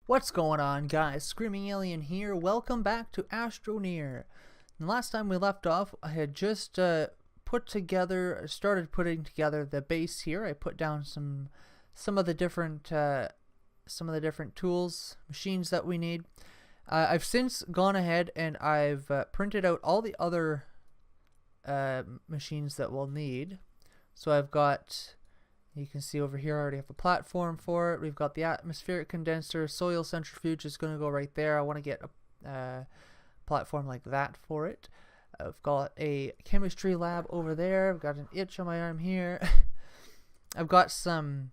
What's going on, guys? Screaming Alien here. Welcome back to Astroneer. And last time we left off, I had just started putting together the base here. I put down some of the different tools, machines that we need. I've since gone ahead and I've printed out all the other machines that we'll need. So I've got, you can see over here, I already have a platform for it. We've got the atmospheric condenser, soil centrifuge is going to go right there. I want to get a platform like that for it. I've got a chemistry lab over there. I've got an itch on my arm here. I've got some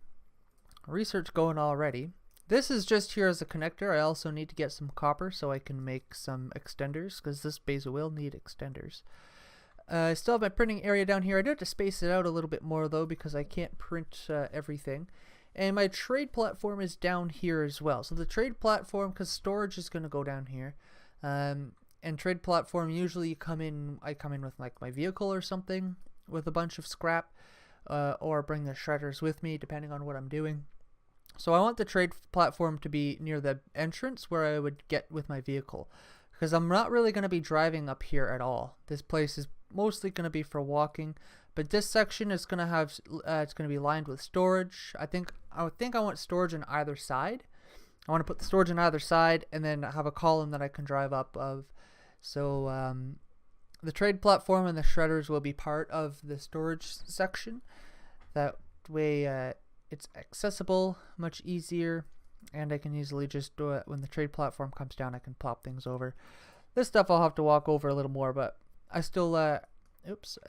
research going already. This is just here as a connector. I also need to get some copper so I can make some extenders, because this base will need extenders. I still have my printing area down here. I do have to space it out a little bit more though, because I can't print everything. And my trade platform is down here as well. So the trade platform, because storage is going to go down here. And trade platform, usually I come in with like my vehicle or something with a bunch of scrap, or bring the shredders with me depending on what I'm doing. So I want the trade platform to be near the entrance where I would get with my vehicle, because I'm not really going to be driving up here at all. This place is mostly going to be for walking, but this section is going to have it's going to be lined with storage. I think I want storage on either side. I want to put the storage on either side and then have a column that I can drive up of. So the trade platform and the shredders will be part of the storage section. That way it's accessible, much easier, and I can easily just do it when the trade platform comes down. I can plop things over. This stuff I'll have to walk over a little more, but I still I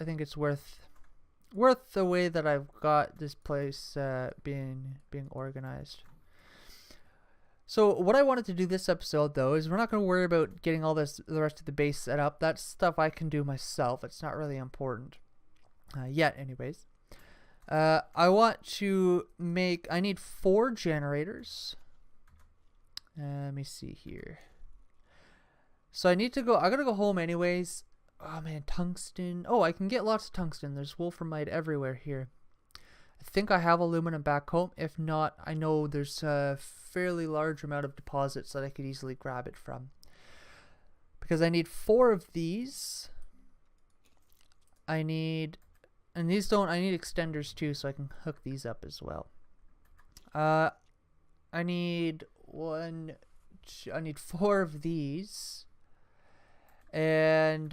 think it's worth the way that I've got this place being organized. So what I wanted to do this episode though is we're not going to worry about getting all the rest of the base set up. That's stuff I can do myself. It's not really important yet, anyways. I need 4 generators. Let me see here. So I gotta go home anyways. Oh man, tungsten. Oh, I can get lots of tungsten. There's wolframite everywhere here. I think I have aluminum back home. If not, I know there's a fairly large amount of deposits that I could easily grab it from. Because I need 4 of these. I need extenders too, so I can hook these up as well. I need 4 of these. And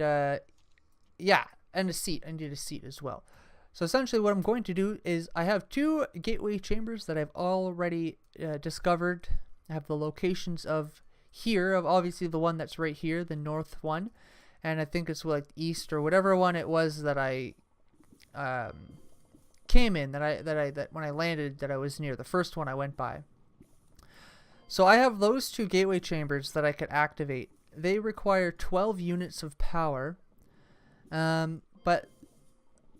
yeah, and a seat. I need a seat as well. So essentially what I'm going to do is I have 2 gateway chambers that I've already discovered. I have the locations of obviously the one that's right here, the north one, and I think it's like east or whatever one it was that I came in, that when I landed, that I was near, the first one I went by. So I have those 2 gateway chambers that I could activate. They require 12 units of power, but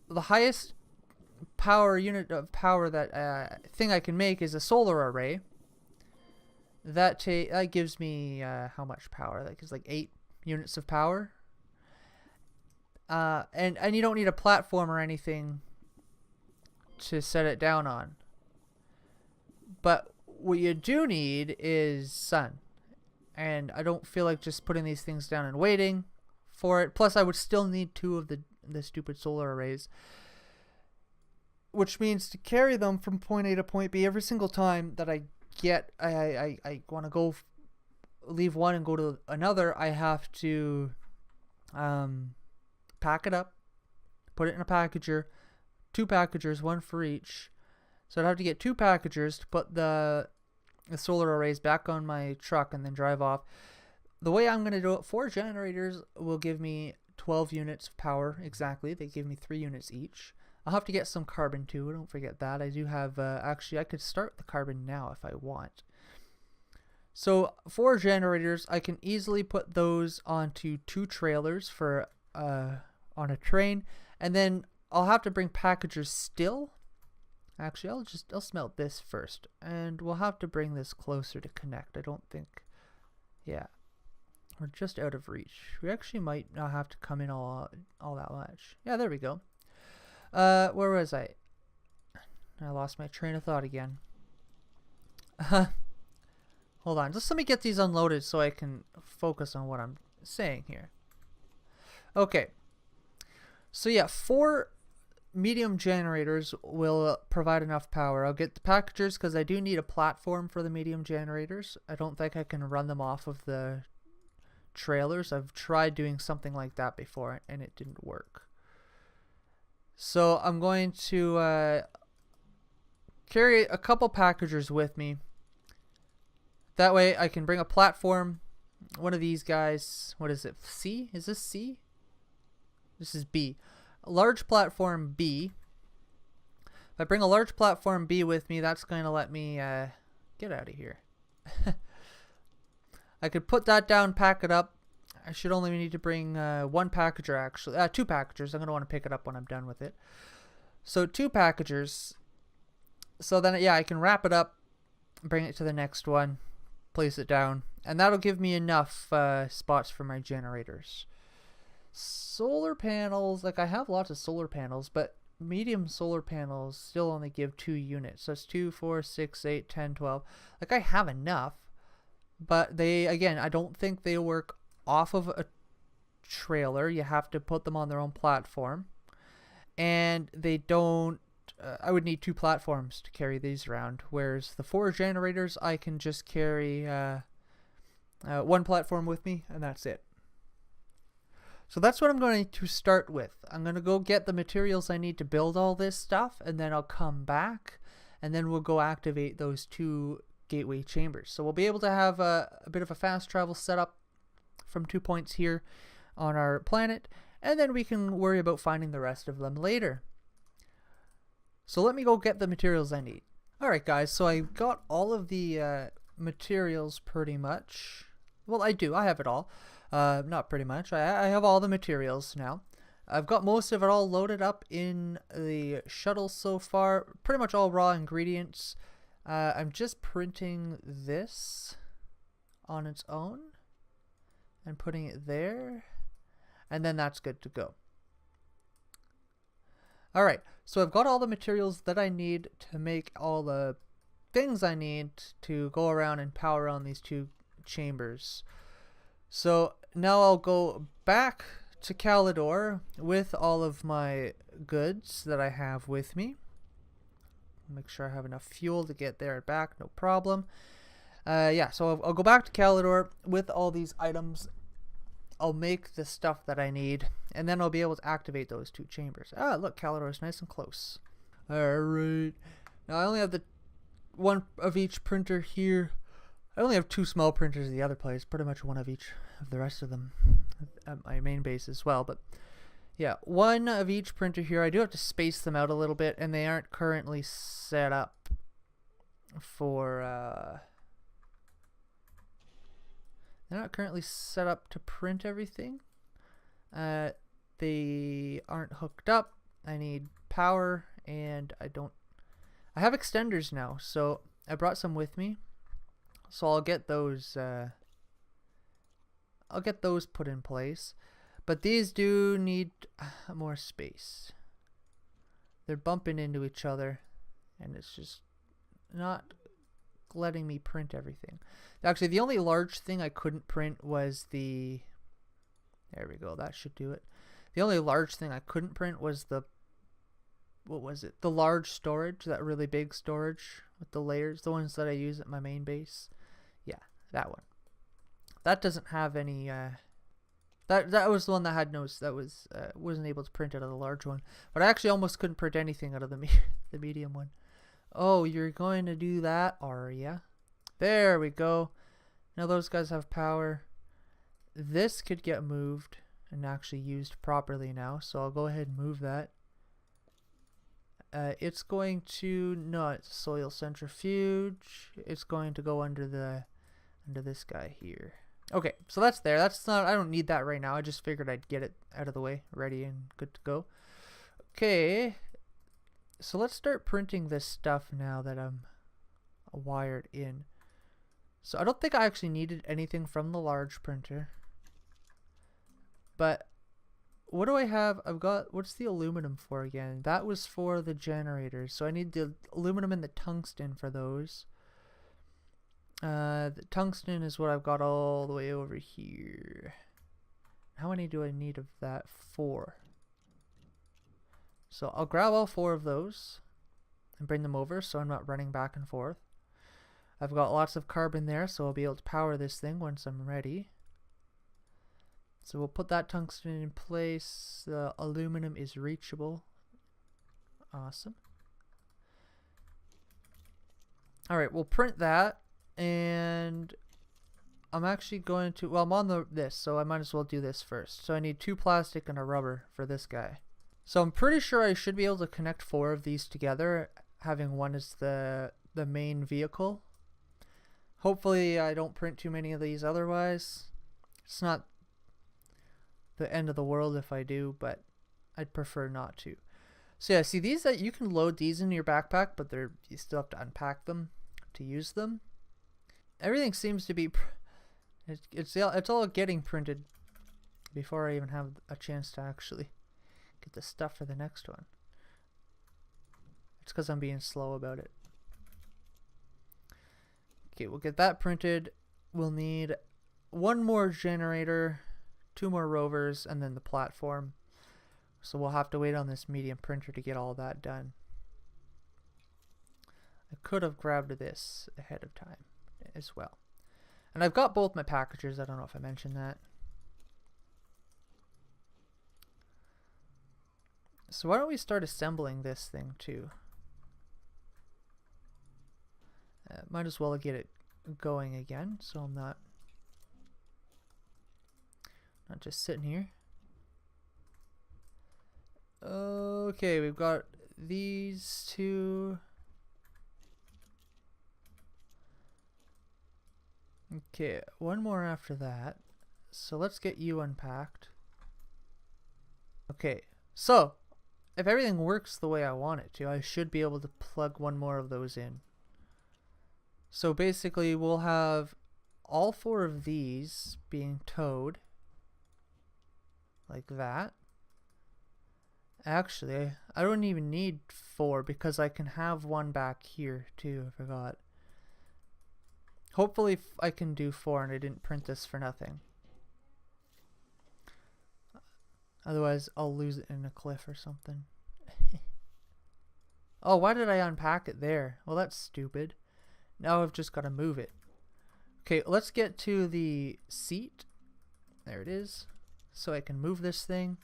the highest unit of power that thing I can make is a solar array. That gives me how much power? That gives like 8 units of power. And you don't need a platform or anything to set it down on. But what you do need is sun. And I don't feel like just putting these things down and waiting for it. Plus I would still need 2 of the stupid solar arrays. Which means to carry them from point A to point B every single time that I want to leave one and go to another, I have to pack it up, put it in a packager, 2 packagers, 1 for each. So I'd have to get 2 packagers to put the solar arrays back on my truck and then drive off. The way I'm going to do it, 4 generators will give me 12 units of power exactly. They give me 3 units each. I'll have to get some carbon too, don't forget that. I do have, actually I could start the carbon now if I want. So 4 generators, I can easily put those onto 2 trailers for on a train, and then I'll have to bring packagers still. Actually, I'll smelt this first, and we'll have to bring this closer to connect. I don't think, yeah, we're just out of reach. We actually might not have to come in all that much. Yeah, there we go. Where was I? I lost my train of thought again. Hold on, just let me get these unloaded so I can focus on what I'm saying here. Okay, so yeah, 4 medium generators will provide enough power. I'll get the packagers because I do need a platform for the medium generators. I don't think I can run them off of the trailers. I've tried doing something like that before and it didn't work. So I'm going to carry a couple packagers with me. That way I can bring a platform, one of these guys. What is it? C? Is this C? This is B. A large platform B. If I bring a large platform B with me, that's going to let me get out of here. I could put that down, pack it up. I should only need to bring 1 packager, actually. 2 packagers. I'm going to want to pick it up when I'm done with it. So 2 packagers. So then, yeah, I can wrap it up, bring it to the next one, place it down, and that'll give me enough spots for my generators. Solar panels, like I have lots of solar panels, but medium solar panels still only give 2 units. So it's 2, 4, 6, 8, 10, 12. Like I have enough, but they, again, I don't think they work off of a trailer. You have to put them on their own platform, and they don't, I would need 2 platforms to carry these around, whereas the 4 generators I can just carry 1 platform with me, and that's it. So that's what I'm going to start with. I'm going to go get the materials I need to build all this stuff, and then I'll come back, and then we'll go activate those 2 gateway chambers. So we'll be able to have a bit of a fast travel setup from 2 points here on our planet, and then we can worry about finding the rest of them later. So let me go get the materials I need. Alright guys, so I got all of the materials pretty much. Well, I do. I have it all. Not pretty much. I have all the materials now. I've got most of it all loaded up in the shuttle so far. Pretty much all raw ingredients. I'm just printing this on its own and putting it there. And then that's good to go. Alright, so I've got all the materials that I need to make all the things I need to go around and power on these 2 chambers. So now I'll go back to Calidor with all of my goods that I have with me. Make sure I have enough fuel to get there and back, no problem. Yeah, so I'll go back to Calidor with all these items. I'll make the stuff that I need, and then I'll be able to activate those 2 chambers. Ah, look, Calidor is nice and close. Alright. Now I only have the 1 of each printer here. I only have 2 small printers at the other place, pretty much 1 of each of the rest of them at my main base as well. But yeah, 1 of each printer here. I do have to space them out a little bit, and they aren't currently set up for they're not currently set up to print everything. They aren't hooked up. I need power, and I have extenders now, so I brought some with me. So I'll get those put in place. But these do need more space. They're bumping into each other, and it's just not letting me print everything. Actually, the only large thing I couldn't print was the... There we go, that should do it. The only large thing I couldn't print was the... What was it? The large storage, that really big storage with the layers, the ones that I use at my main base. Yeah, that one. That doesn't have any... That was the one that had no... That was wasn't able to print out of the large one. But I actually almost couldn't print anything out of the the medium one. Oh, you're going to do that, are ya? There we go. Now those guys have power. This could get moved and actually used properly now, so I'll go ahead and move that. It's going to... No, it's a soil centrifuge. It's going to go under this guy here. Okay, so that's there. That's not... I don't need that right now. I just figured I'd get it out of the way, ready and good to go. Okay, so let's start printing this stuff now that I'm wired in. So I don't think I actually needed anything from the large printer. But what do I have? I've got... What's the aluminum for again? That was for the generators. So I need the aluminum and the tungsten for those. The tungsten is what I've got all the way over here. How many do I need of that? 4. So I'll grab all 4 of those and bring them over so I'm not running back and forth. I've got lots of carbon there, so I'll be able to power this thing once I'm ready. So we'll put that tungsten in place. The aluminum is reachable. Awesome. Alright, we'll print that, and I'm actually going to, well, I'm on this, so I might as well do this first. So I need 2 plastic and a rubber for this guy. So I'm pretty sure I should be able to connect 4 of these together, having one as the main vehicle. Hopefully I don't print too many of these otherwise. It's not the end of the world if I do, but I'd prefer not to. So yeah, see these, that you can load these into your backpack, but you still have to unpack them to use them. Everything seems to be it's all getting printed before I even have a chance to actually get the stuff for the next one. It's because I'm being slow about it. Okay, we'll get that printed. We'll need 1 more generator, 2 more rovers, and then the platform. So we'll have to wait on this medium printer to get all that done. I could have grabbed this ahead of time as well. And I've got both my packagers. I don't know if I mentioned that. So why don't we start assembling this thing too? Might as well get it going again, so I'm not just sitting here. Okay, we've got these 2. Okay, 1 more after that. So let's get you unpacked. Okay, so if everything works the way I want it to, I should be able to plug 1 more of those in. So basically we'll have all 4 of these being towed like that. Actually, I don't even need 4 because I can have 1 back here too. I forgot. Hopefully I can do 4 and I didn't print this for nothing. Otherwise I'll lose it in a cliff or something. Oh, why did I unpack it there? Well, that's stupid. Now I've just got to move it. Okay, let's get to the seat. There it is. So I can move this thing.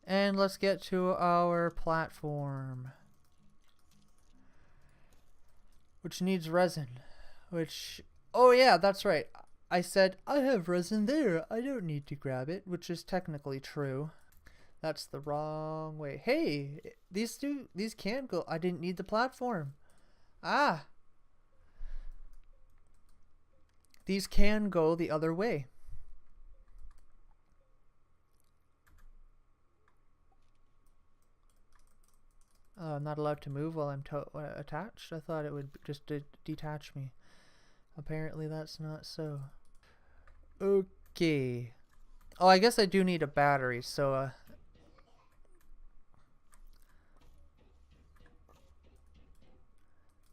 And let's get to our platform, which needs resin. Oh yeah, that's right. I said, I have resin there. I don't need to grab it, which is technically true. That's the wrong way. Hey, these can go. I didn't need the platform. Ah. These can go the other way. Oh, I'm not allowed to move while I'm attached? I thought it would just detach me. Apparently that's not so. Okay. Oh, I guess I do need a battery, so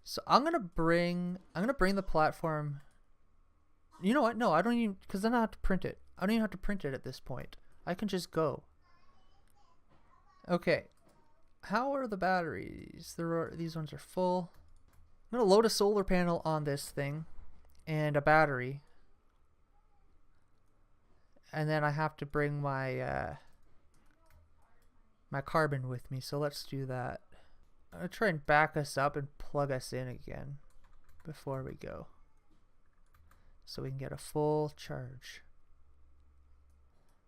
so I'm gonna bring the platform. You know what? No, I don't even, because then I have to print it. I don't even have to print it at this point. I can just go. Okay. How are the batteries? These ones are full. I'm gonna load a solar panel on this thing and a battery, and then I have to bring my my carbon with me. So let's do that. I'm gonna try and back us up and plug us in again before we go, so we can get a full charge.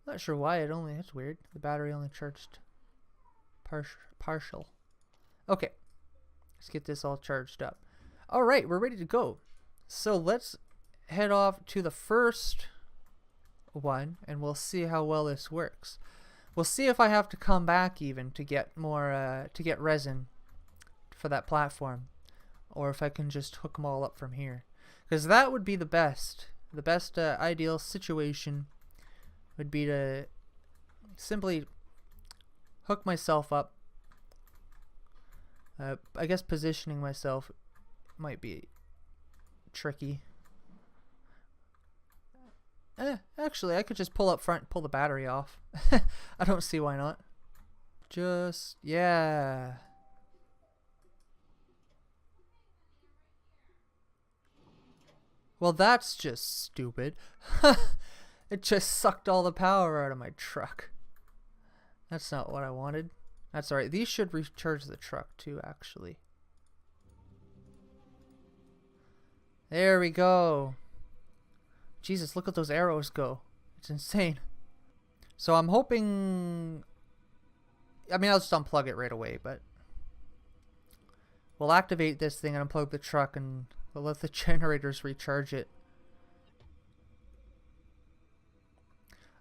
Not sure why that's weird. The battery only charged partial. Okay, let's get this all charged up. All right, we're ready to go. So let's head off to the first one and we'll see how well this works. We'll see if I have to come back even to get more to get resin for that platform, or if I can just hook them all up from here, because that would be the best ideal situation would be to simply hook myself up. I guess positioning myself might be tricky. Actually, I could just pull up front and pull the battery off. I don't see why not. Just, yeah. Well, that's just stupid. It just sucked all the power out of my truck. That's not what I wanted. That's alright. These should recharge the truck too, actually. There we go. Jesus, look at those arrows go. It's insane. So I'm hoping... I mean, I'll just unplug it right away, but... we'll activate this thing and unplug the truck, and we'll let the generators recharge it.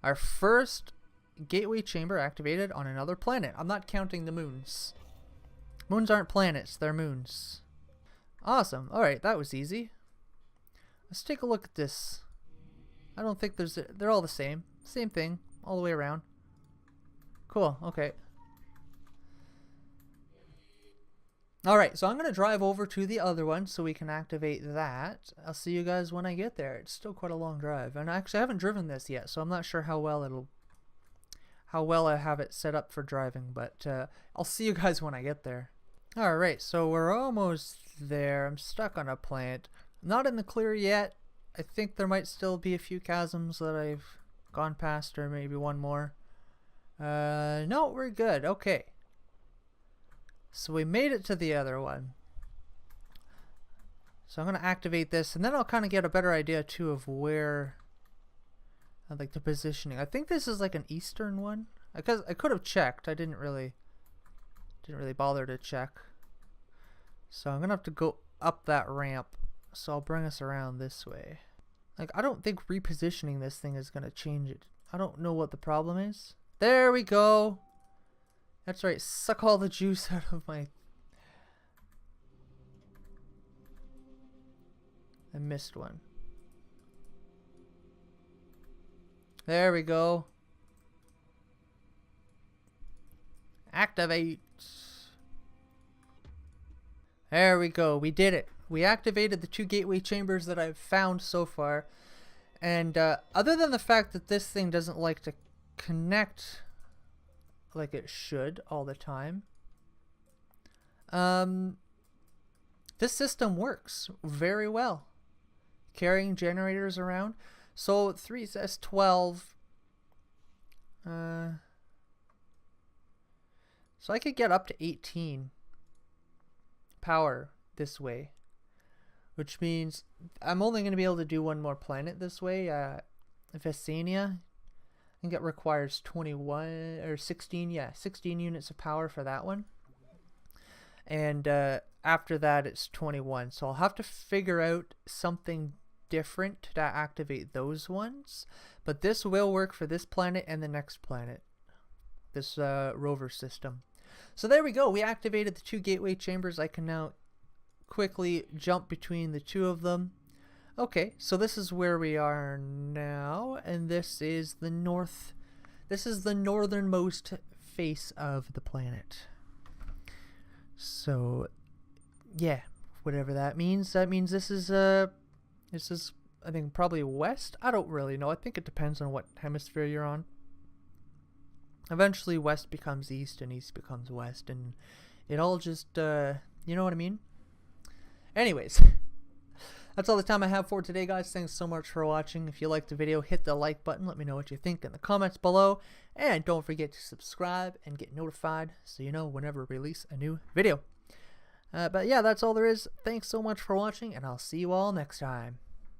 Our first gateway chamber activated on another planet. I'm not counting the moons. Moons aren't planets, they're moons. Awesome. Alright, that was easy. Let's take a look at this. I don't think they're all the same. Same thing, all the way around. Cool, okay. Alright, so I'm going to drive over to the other one so we can activate that. I'll see you guys when I get there. It's still quite a long drive. And actually, I haven't driven this yet, so I'm not sure how well I have it set up for driving. But I'll see you guys when I get there. Alright, so we're almost there. I'm stuck on a planet. Not in the clear yet. I think there might still be a few chasms that I've gone past, or maybe one more. No, we're good. Okay. So we made it to the other one. So I'm going to activate this, and then I'll kind of get a better idea too of where, like, the positioning. I think this is like an eastern one. Because I could have checked. I didn't really bother to check. So I'm going to have to go up that ramp. So I'll bring us around this way. Like, I don't think repositioning this thing is going to change it. I don't know what the problem is. There we go. That's right. Suck all the juice out of my... I missed one. There we go. Activate. There we go. We did it. We activated the 2 gateway chambers that I've found so far. And other than the fact that this thing doesn't like to connect like it should all the time, this system works very well. Carrying generators around. So 3S12. So I could get up to 18 power this way. Which means I'm only going to be able to do one more planet this way. Vesania. I think it requires 21 or 16. Yeah, 16 units of power for that one. And after that, it's 21. So I'll have to figure out something different to activate those ones. But this will work for this planet and the next planet. This rover system. So there we go. We activated the 2 gateway chambers. I can now quickly jump between the 2 of them. Okay, so this is where we are now, and this is the northernmost face of the planet. So yeah, whatever that means. That means this is I think probably west. I don't really know. I think it depends on what hemisphere you're on. Eventually west becomes east and east becomes west, and it all just you know what I mean? Anyways, that's all the time I have for today, guys. Thanks so much for watching. If you liked the video, hit the like button. Let me know what you think in the comments below. And don't forget to subscribe and get notified so you know whenever we release a new video. But yeah, that's all there is. Thanks so much for watching, and I'll see you all next time.